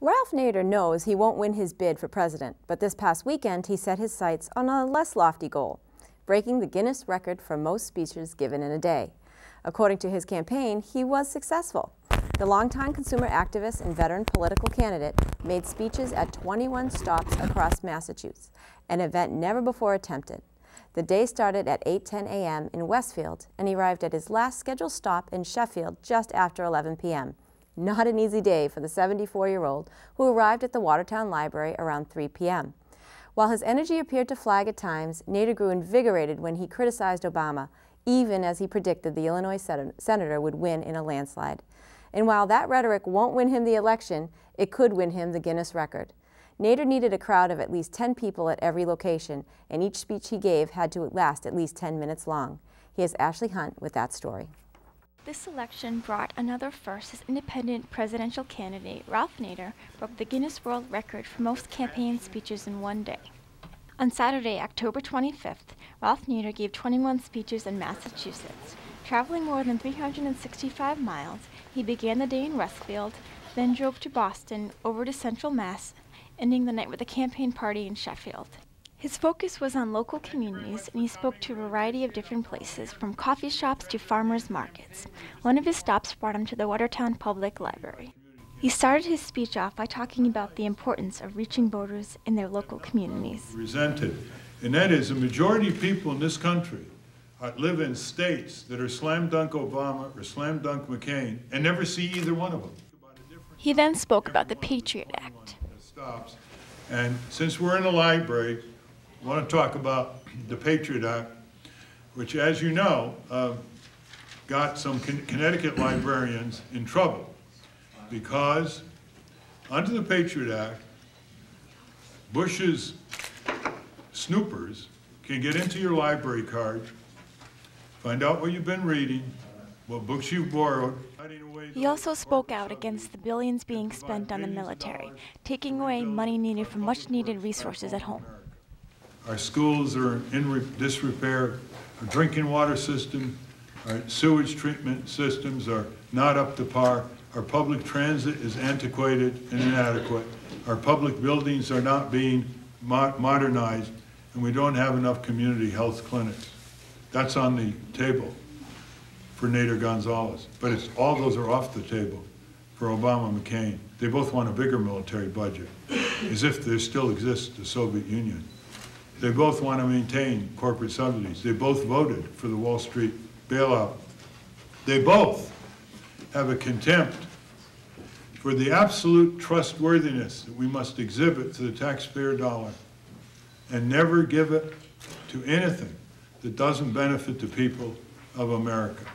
Ralph Nader knows he won't win his bid for president, but this past weekend he set his sights on a less lofty goal, breaking the Guinness record for most speeches given in a day. According to his campaign, he was successful. The longtime consumer activist and veteran political candidate made speeches at 21 stops across Massachusetts, an event never before attempted. The day started at 8:10 a.m. in Westfield, and he arrived at his last scheduled stop in Sheffield just after 11 p.m. Not an easy day for the 74-year-old who arrived at the Watertown Library around 3 p.m. While his energy appeared to flag at times, Nader grew invigorated when he criticized Obama, even as he predicted the Illinois senator would win in a landslide. And while that rhetoric won't win him the election, it could win him the Guinness record. Nader needed a crowd of at least 10 people at every location, and each speech he gave had to last at least 10 minutes long. Here's Ashley Hunt with that story. This election brought another first as independent presidential candidate Ralph Nader broke the Guinness World Record for most campaign speeches in one day. On Saturday, October 25th, Ralph Nader gave 21 speeches in Massachusetts. Traveling more than 365 miles, he began the day in Westfield, then drove to Boston, over to Central Mass, ending the night with a campaign party in Sheffield. His focus was on local communities, and he spoke to a variety of different places, from coffee shops to farmers markets. One of his stops brought him to the Watertown Public Library. He started his speech off by talking about the importance of reaching voters in their local communities. Resented, and that is a majority of people in this country live in states that are slam dunk Obama or slam dunk McCain and never see either one of them. He then spoke about the Patriot Act. And since we're in the library, I want to talk about the Patriot Act, which, as you know, got some Connecticut librarians in trouble because under the Patriot Act, Bush's snoopers can get into your library card, find out what you've been reading, what books you've borrowed. He also spoke out against the billions being spent on the military, taking away money needed for much-needed resources at home. Our schools are in disrepair, our drinking water system, our sewage treatment systems are not up to par, our public transit is antiquated and inadequate, our public buildings are not being modernized, and we don't have enough community health clinics. That's on the table for Nader Gonzalez, but all those are off the table for Obama and McCain. They both want a bigger military budget, as if there still exists the Soviet Union. They both want to maintain corporate subsidies. They both voted for the Wall Street bailout. They both have a contempt for the absolute trustworthiness that we must exhibit to the taxpayer dollar and never give it to anything that doesn't benefit the people of America.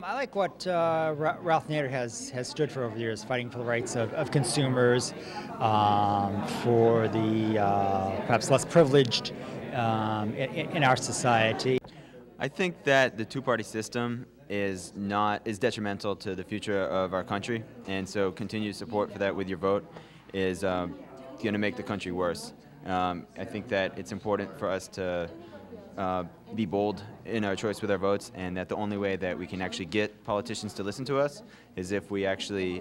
I like what Ralph Nader has stood for over the years, fighting for the rights of consumers, for the perhaps less privileged in our society. I think that the two-party system is detrimental to the future of our country, and so continued support for that with your vote is going to make the country worse. I think that it's important for us to be bold in our choice with our votes, and that the only way that we can actually get politicians to listen to us is if we actually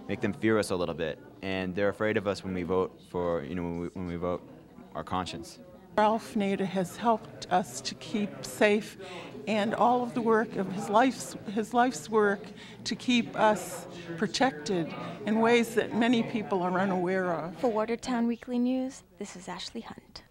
make them fear us a little bit, and they're afraid of us when we vote for, when we vote our conscience. Ralph Nader has helped us to keep safe, and all of the work of his life's work to keep us protected in ways that many people are unaware of. For Watertown Weekly News, this is Ashley Hunt.